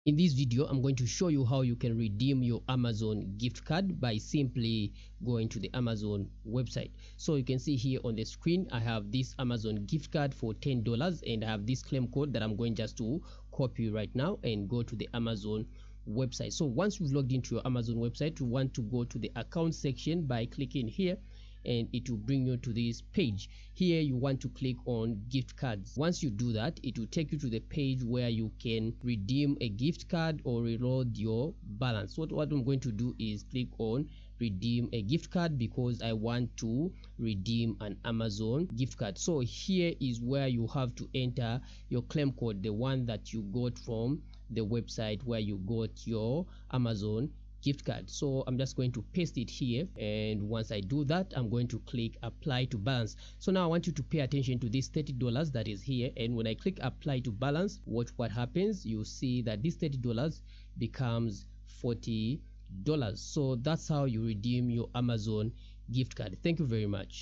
In this video, I'm going to show you how you can redeem your Amazon gift card by simply going to the Amazon website. So you can see here on the screen, I have this Amazon gift card for $10 and I have this claim code that I'm going just to copy right now and go to the Amazon website. So once you've logged into your Amazon website, you want to go to the account section by clicking here, and it will bring you to this page. Here you want to click on gift cards. Once you do that, it will take you to the page where you can redeem a gift card or reload your balance. What I'm going to do is click on redeem a gift card because I want to redeem an Amazon gift card. So here is where you have to enter your claim code, the one that you got from the website where you got your Amazon gift card. So I'm just going to paste it here, and once I do that, I'm going to click apply to balance. So now I want you to pay attention to this $30 that is here, and when I click apply to balance, watch what happens. You see that this $30 becomes $40. So that's how you redeem your Amazon gift card. Thank you very much.